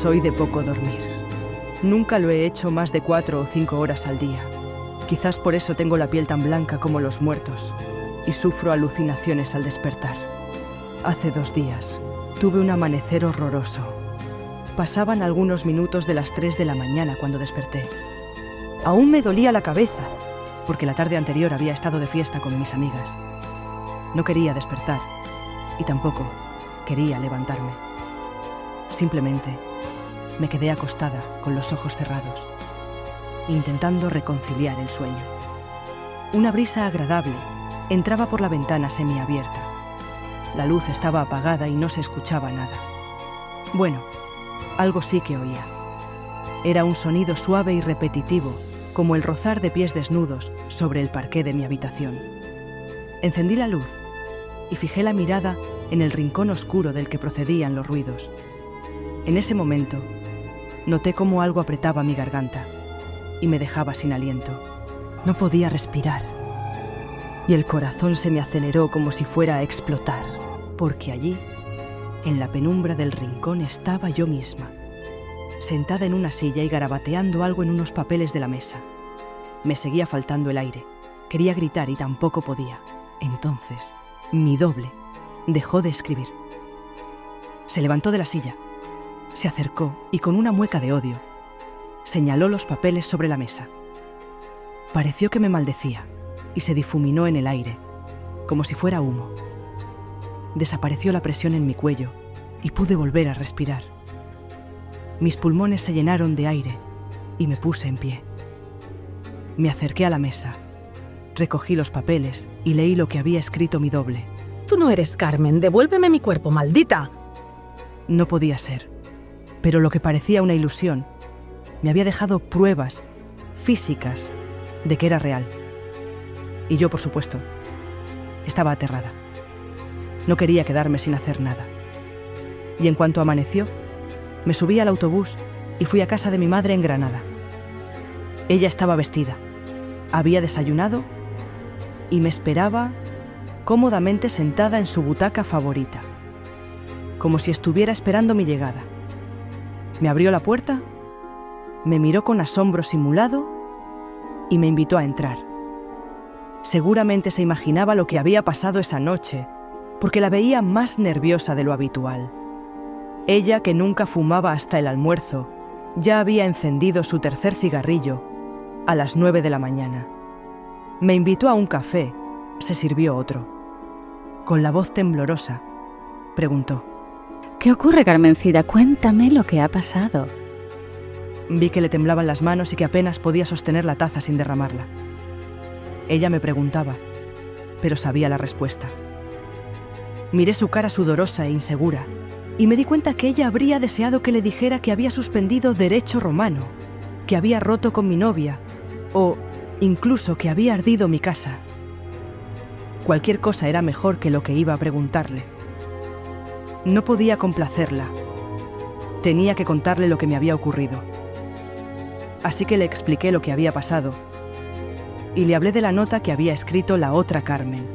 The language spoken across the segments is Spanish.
soy de poco dormir. Nunca lo he hecho más de 4 o 5 horas al día. Quizás por eso tengo la piel tan blanca como los muertos y sufro alucinaciones al despertar. Hace 2 días tuve un amanecer horroroso. Pasaban algunos minutos de las 3 de la mañana cuando desperté. Aún me dolía la cabeza, porque la tarde anterior había estado de fiesta con mis amigas. No quería despertar y tampoco quería levantarme. Simplemente me quedé acostada con los ojos cerrados, intentando reconciliar el sueño. Una brisa agradable entraba por la ventana semiabierta. La luz estaba apagada y no se escuchaba nada. Bueno, algo sí que oía. Era un sonido suave y repetitivo, como el rozar de pies desnudos sobre el parqué de mi habitación. Encendí la luz y fijé la mirada en el rincón oscuro del que procedían los ruidos. En ese momento, noté cómo algo apretaba mi garganta y me dejaba sin aliento. No podía respirar y el corazón se me aceleró como si fuera a explotar, porque allí, en la penumbra del rincón, estaba yo misma, sentada en una silla y garabateando algo en unos papeles de la mesa. Me seguía faltando el aire. Quería gritar y tampoco podía. Entonces, mi doble dejó de escribir. Se levantó de la silla, se acercó y con una mueca de odio señaló los papeles sobre la mesa. Pareció que me maldecía y se difuminó en el aire, como si fuera humo. Desapareció la presión en mi cuello y pude volver a respirar. Mis pulmones se llenaron de aire y me puse en pie. Me acerqué a la mesa, recogí los papeles y leí lo que había escrito mi doble. Tú no eres Carmen, devuélveme mi cuerpo, maldita. No podía ser, pero lo que parecía una ilusión me había dejado pruebas físicas de que era real. Y yo, por supuesto, estaba aterrada. No quería quedarme sin hacer nada. Y en cuanto amaneció, me subí al autobús y fui a casa de mi madre en Granada. Ella estaba vestida, había desayunado y me esperaba cómodamente sentada en su butaca favorita, como si estuviera esperando mi llegada. Me abrió la puerta, me miró con asombro simulado y me invitó a entrar. Seguramente se imaginaba lo que había pasado esa noche, porque la veía más nerviosa de lo habitual. Ella, que nunca fumaba hasta el almuerzo, ya había encendido su tercer cigarrillo a las 9 de la mañana. Me invitó a un café, se sirvió otro. Con la voz temblorosa, preguntó: ¿Qué ocurre, Carmencita? Cuéntame lo que ha pasado. Vi que le temblaban las manos y que apenas podía sostener la taza sin derramarla. Ella me preguntaba, pero sabía la respuesta. Miré su cara sudorosa e insegura y me di cuenta que ella habría deseado que le dijera que había suspendido derecho romano, que había roto con mi novia o incluso que había ardido mi casa. Cualquier cosa era mejor que lo que iba a preguntarle. No podía complacerla. Tenía que contarle lo que me había ocurrido. Así que le expliqué lo que había pasado y le hablé de la nota que había escrito la otra Carmen.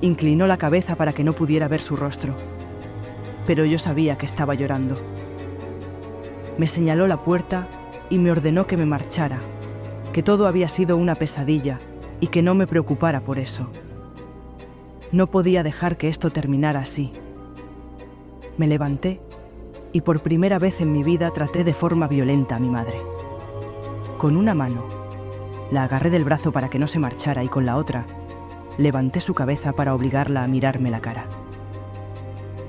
Inclinó la cabeza para que no pudiera ver su rostro, pero yo sabía que estaba llorando. Me señaló la puerta y me ordenó que me marchara, que todo había sido una pesadilla y que no me preocupara por eso. No podía dejar que esto terminara así. Me levanté y por primera vez en mi vida traté de forma violenta a mi madre. Con una mano, la agarré del brazo para que no se marchara y con la otra, levanté su cabeza para obligarla a mirarme la cara.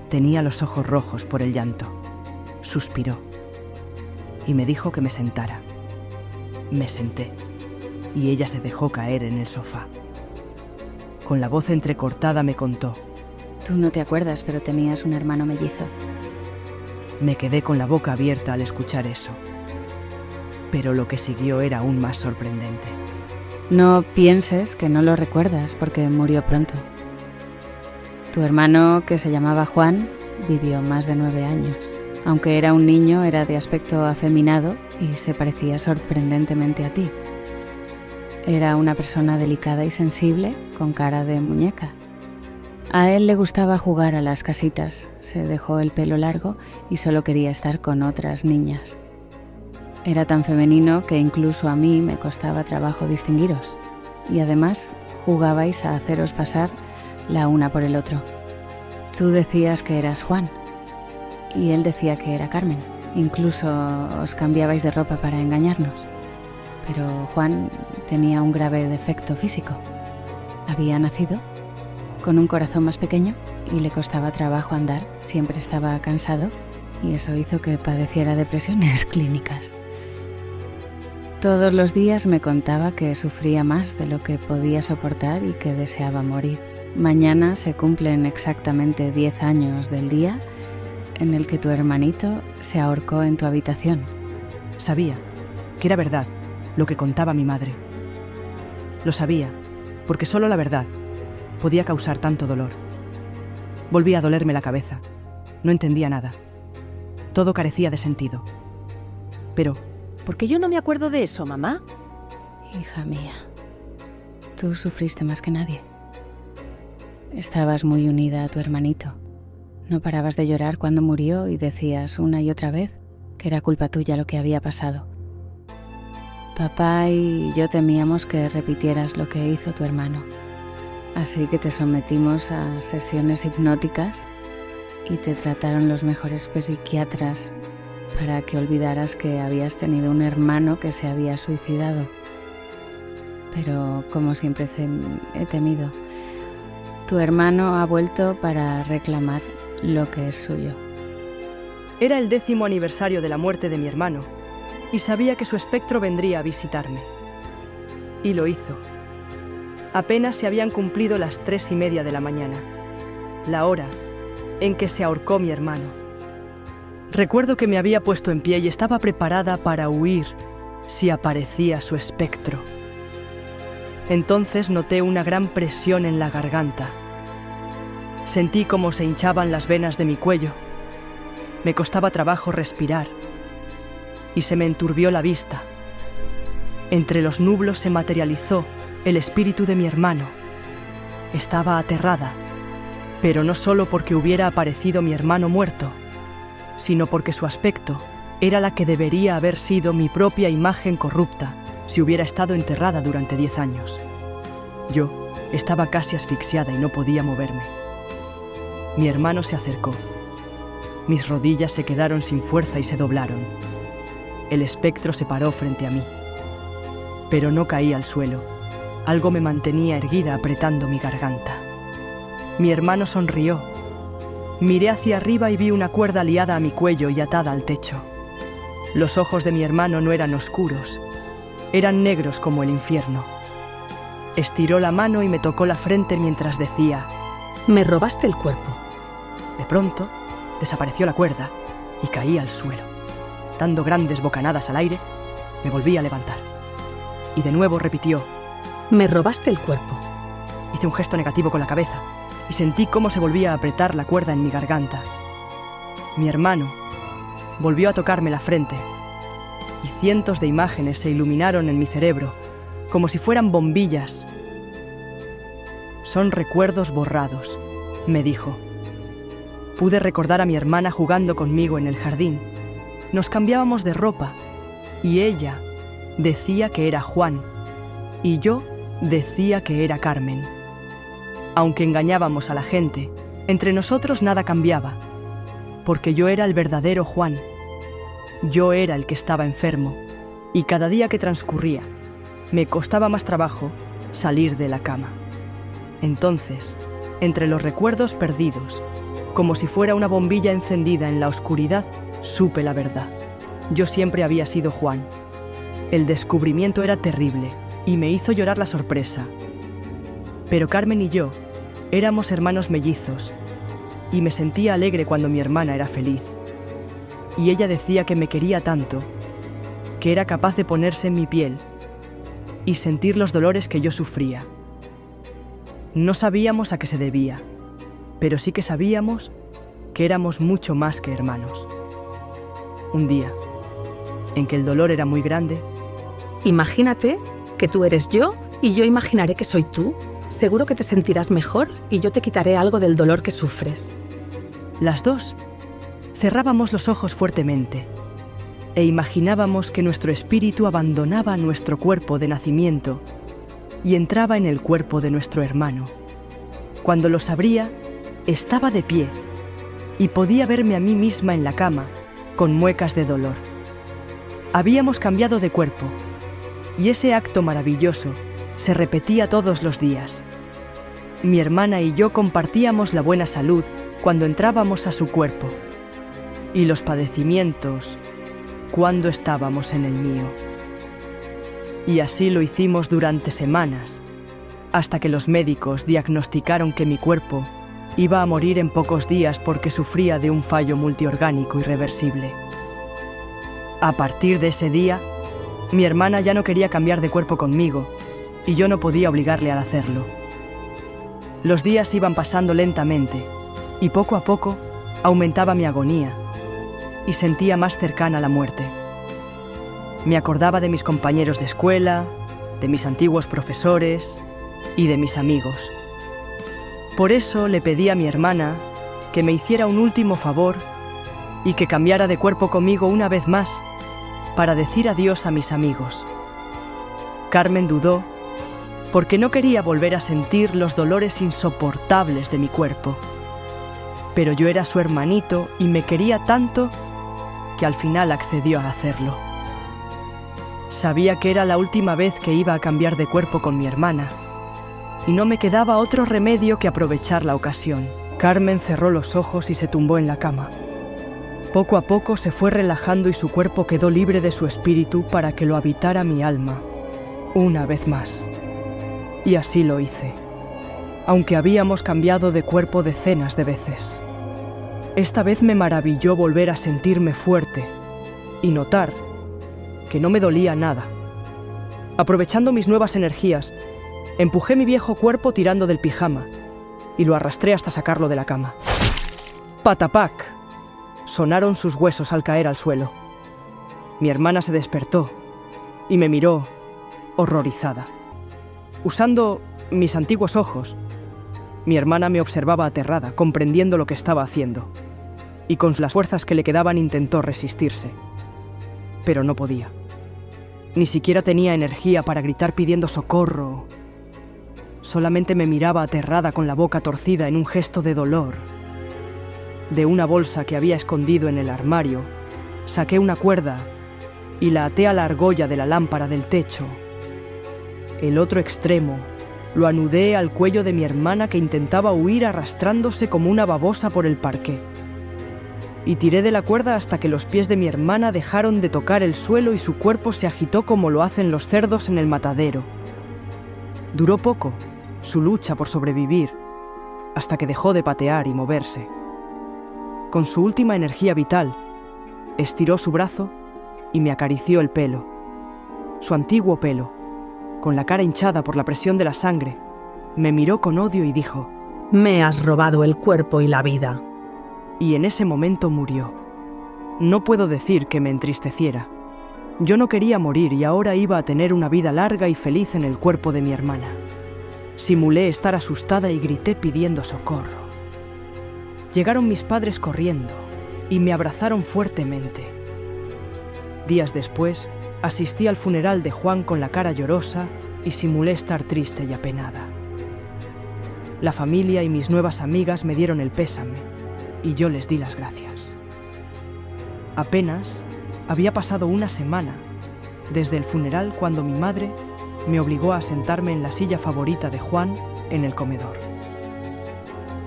Tenía los ojos rojos por el llanto. Suspiró y me dijo que me sentara. Me senté y ella se dejó caer en el sofá. Con la voz entrecortada me contó: Tú no te acuerdas, pero tenías un hermano mellizo. Me quedé con la boca abierta al escuchar eso. Pero lo que siguió era aún más sorprendente. No pienses que no lo recuerdas, porque murió pronto. Tu hermano, que se llamaba Juan, vivió más de 9 años. Aunque era un niño, era de aspecto afeminado y se parecía sorprendentemente a ti. Era una persona delicada y sensible, con cara de muñeca. A él le gustaba jugar a las casitas, se dejó el pelo largo y solo quería estar con otras niñas. Era tan femenino que incluso a mí me costaba trabajo distinguiros. Y además jugabais a haceros pasar la una por el otro. Tú decías que eras Juan y él decía que era Carmen. Incluso os cambiabais de ropa para engañarnos. Pero Juan tenía un grave defecto físico. Había nacido con un corazón más pequeño y le costaba trabajo andar, siempre estaba cansado y eso hizo que padeciera depresiones clínicas. Todos los días me contaba que sufría más de lo que podía soportar y que deseaba morir. Mañana se cumplen exactamente 10 años del día en el que tu hermanito se ahorcó en tu habitación. Sabía que era verdad lo que contaba mi madre. Lo sabía porque solo la verdad podía causar tanto dolor. Volvía a dolerme la cabeza. No entendía nada. Todo carecía de sentido. Pero ¿por qué yo no me acuerdo de eso, mamá? Hija mía, tú sufriste más que nadie. Estabas muy unida a tu hermanito. No parabas de llorar cuando murió y decías una y otra vez que era culpa tuya lo que había pasado. Papá y yo temíamos que repitieras lo que hizo tu hermano. Así que te sometimos a sesiones hipnóticas y te trataron los mejores psiquiatras para que olvidaras que habías tenido un hermano que se había suicidado. Pero como siempre he temido, tu hermano ha vuelto para reclamar lo que es suyo. era el 10º aniversario de la muerte de mi hermano y sabía que su espectro vendría a visitarme. Y lo hizo. Apenas se habían cumplido las 3:30 de la mañana, la hora en que se ahorcó mi hermano. Recuerdo que me había puesto en pie y estaba preparada para huir si aparecía su espectro. Entonces noté una gran presión en la garganta. Sentí cómo se hinchaban las venas de mi cuello. Me costaba trabajo respirar y se me enturbió la vista. Entre los nublos se materializó el espíritu de mi hermano. Estaba aterrada, pero no solo porque hubiera aparecido mi hermano muerto, sino porque su aspecto era la que debería haber sido mi propia imagen corrupta si hubiera estado enterrada durante 10 años. Yo estaba casi asfixiada y no podía moverme. Mi hermano se acercó. Mis rodillas se quedaron sin fuerza y se doblaron. El espectro se paró frente a mí. Pero no caí al suelo. Algo me mantenía erguida apretando mi garganta. Mi hermano sonrió. Miré hacia arriba y vi una cuerda liada a mi cuello y atada al techo. Los ojos de mi hermano no eran oscuros, eran negros como el infierno. Estiró la mano y me tocó la frente mientras decía: Me robaste el cuerpo. De pronto, desapareció la cuerda y caí al suelo. Dando grandes bocanadas al aire, me volví a levantar. Y de nuevo repitió: Me robaste el cuerpo. Hice un gesto negativo con la cabeza y sentí cómo se volvía a apretar la cuerda en mi garganta. Mi hermano volvió a tocarme la frente y cientos de imágenes se iluminaron en mi cerebro como si fueran bombillas. Son recuerdos borrados, me dijo. Pude recordar a mi hermana jugando conmigo en el jardín. Nos cambiábamos de ropa y ella decía que era Juan y yo decía que era Carmen. Aunque engañábamos a la gente, entre nosotros nada cambiaba, porque yo era el verdadero Juan. Yo era el que estaba enfermo y cada día que transcurría me costaba más trabajo salir de la cama. Entonces, entre los recuerdos perdidos, como si fuera una bombilla encendida en la oscuridad, supe la verdad. Yo siempre había sido Juan. El descubrimiento era terrible y me hizo llorar la sorpresa. Pero Carmen y yo éramos hermanos mellizos y me sentía alegre cuando mi hermana era feliz. Y ella decía que me quería tanto que era capaz de ponerse en mi piel y sentir los dolores que yo sufría. No sabíamos a qué se debía, pero sí que sabíamos que éramos mucho más que hermanos. Un día, en que el dolor era muy grande, Imagínate que tú eres yo y yo imaginaré que soy tú. Seguro que te sentirás mejor y yo te quitaré algo del dolor que sufres. Las dos cerrábamos los ojos fuertemente e imaginábamos que nuestro espíritu abandonaba nuestro cuerpo de nacimiento y entraba en el cuerpo de nuestro hermano. Cuando los abría, estaba de pie y podía verme a mí misma en la cama, con muecas de dolor. Habíamos cambiado de cuerpo y ese acto maravilloso se repetía todos los días. Mi hermana y yo compartíamos la buena salud cuando entrábamos a su cuerpo y los padecimientos cuando estábamos en el mío. Y así lo hicimos durante semanas, hasta que los médicos diagnosticaron que mi cuerpo iba a morir en pocos días porque sufría de un fallo multiorgánico irreversible. A partir de ese día, mi hermana ya no quería cambiar de cuerpo conmigo y yo no podía obligarle a hacerlo. Los días iban pasando lentamente y poco a poco aumentaba mi agonía y sentía más cercana la muerte. Me acordaba de mis compañeros de escuela, de mis antiguos profesores y de mis amigos. Por eso le pedí a mi hermana que me hiciera un último favor y que cambiara de cuerpo conmigo una vez más para decir adiós a mis amigos. Carmen dudó porque no quería volver a sentir los dolores insoportables de mi cuerpo. Pero yo era su hermanito y me quería tanto que al final accedió a hacerlo. Sabía que era la última vez que iba a cambiar de cuerpo con mi hermana y no me quedaba otro remedio que aprovechar la ocasión. Carmen cerró los ojos y se tumbó en la cama. Poco a poco se fue relajando y su cuerpo quedó libre de su espíritu para que lo habitara mi alma, una vez más. Y así lo hice, aunque habíamos cambiado de cuerpo decenas de veces. Esta vez me maravilló volver a sentirme fuerte y notar que no me dolía nada. Aprovechando mis nuevas energías, empujé mi viejo cuerpo tirando del pijama y lo arrastré hasta sacarlo de la cama. ¡Patapac! Sonaron sus huesos al caer al suelo. Mi hermana se despertó y me miró horrorizada. Usando mis antiguos ojos, mi hermana me observaba aterrada, comprendiendo lo que estaba haciendo, y con las fuerzas que le quedaban intentó resistirse. Pero no podía. Ni siquiera tenía energía para gritar pidiendo socorro. Solamente me miraba aterrada con la boca torcida en un gesto de dolor. De una bolsa que había escondido en el armario, saqué una cuerda y la até a la argolla de la lámpara del techo. El otro extremo lo anudé al cuello de mi hermana que intentaba huir arrastrándose como una babosa por el parqué. Y tiré de la cuerda hasta que los pies de mi hermana dejaron de tocar el suelo y su cuerpo se agitó como lo hacen los cerdos en el matadero. Duró poco su lucha por sobrevivir, hasta que dejó de patear y moverse. Con su última energía vital, estiró su brazo y me acarició el pelo, su antiguo pelo. Con la cara hinchada por la presión de la sangre, me miró con odio y dijo: Me has robado el cuerpo y la vida. Y en ese momento murió. No puedo decir que me entristeciera. Yo no quería morir y ahora iba a tener una vida larga y feliz en el cuerpo de mi hermana. Simulé estar asustada y grité pidiendo socorro. Llegaron mis padres corriendo y me abrazaron fuertemente. Días después, asistí al funeral de Juan con la cara llorosa y simulé estar triste y apenada. La familia y mis nuevas amigas me dieron el pésame y yo les di las gracias. Apenas había pasado una semana desde el funeral cuando mi madre me obligó a sentarme en la silla favorita de Juan en el comedor.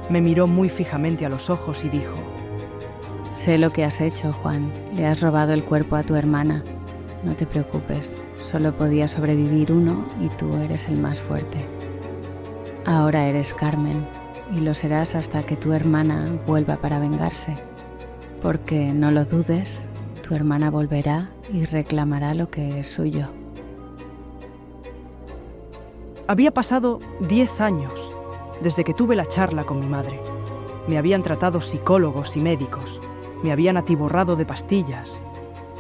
Me miró muy fijamente a los ojos y dijo: Sé lo que has hecho, Juan. Le has robado el cuerpo a tu hermana. No te preocupes, solo podía sobrevivir uno y tú eres el más fuerte. Ahora eres Carmen y lo serás hasta que tu hermana vuelva para vengarse. Porque, no lo dudes, tu hermana volverá y reclamará lo que es suyo. Había pasado 10 años desde que tuve la charla con mi madre. Me habían tratado psicólogos y médicos, me habían atiborrado de pastillas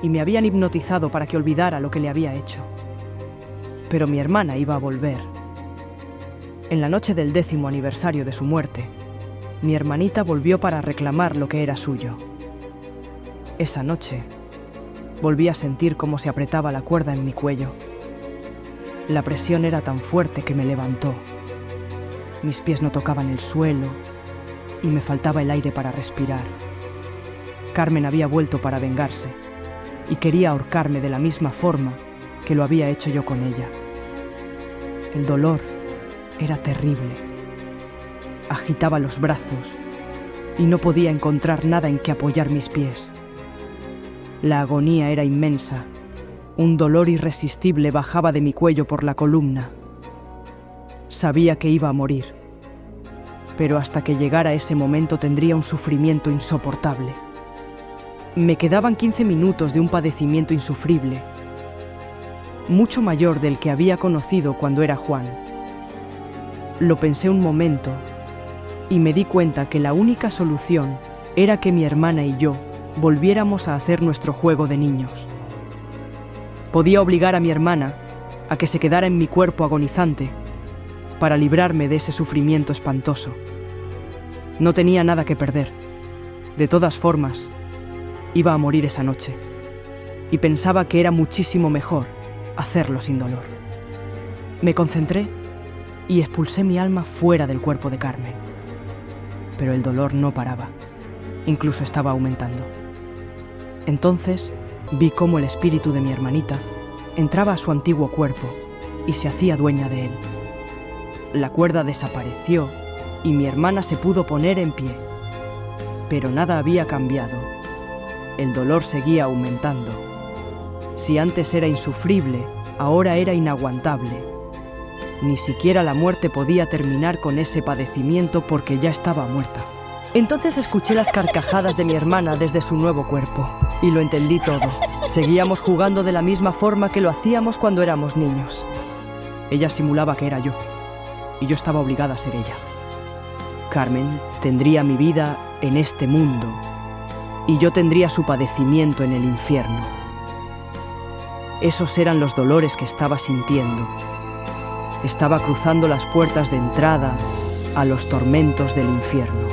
y me habían hipnotizado para que olvidara lo que le había hecho. Pero mi hermana iba a volver. En la noche del 10º aniversario de su muerte, mi hermanita volvió para reclamar lo que era suyo. Esa noche, volví a sentir cómo se apretaba la cuerda en mi cuello. La presión era tan fuerte que me levantó. Mis pies no tocaban el suelo y me faltaba el aire para respirar. Carmen había vuelto para vengarse y quería ahorcarme de la misma forma que lo había hecho yo con ella. El dolor era terrible. Agitaba los brazos y no podía encontrar nada en que apoyar mis pies. La agonía era inmensa. Un dolor irresistible bajaba de mi cuello por la columna. Sabía que iba a morir, pero hasta que llegara ese momento tendría un sufrimiento insoportable. Me quedaban 15 minutos de un padecimiento insufrible, mucho mayor del que había conocido cuando era Juan. Lo pensé un momento y me di cuenta que la única solución era que mi hermana y yo volviéramos a hacer nuestro juego de niños. Podía obligar a mi hermana a que se quedara en mi cuerpo agonizante para librarme de ese sufrimiento espantoso. No tenía nada que perder. De todas formas, iba a morir esa noche y pensaba que era muchísimo mejor hacerlo sin dolor. Me concentré y expulsé mi alma fuera del cuerpo de Carmen. Pero el dolor no paraba, incluso estaba aumentando. Entonces vi cómo el espíritu de mi hermanita entraba a su antiguo cuerpo y se hacía dueña de él. La cuerda desapareció y mi hermana se pudo poner en pie. Pero nada había cambiado. El dolor seguía aumentando. Si antes era insufrible, ahora era inaguantable. Ni siquiera la muerte podía terminar con ese padecimiento porque ya estaba muerta. Entonces escuché las carcajadas de mi hermana desde su nuevo cuerpo y lo entendí todo. Seguíamos jugando de la misma forma que lo hacíamos cuando éramos niños. Ella simulaba que era yo y yo estaba obligada a ser ella. Carmen tendría mi vida en este mundo y yo tendría su padecimiento en el infierno. Esos eran los dolores que estaba sintiendo. Estaba cruzando las puertas de entrada a los tormentos del infierno.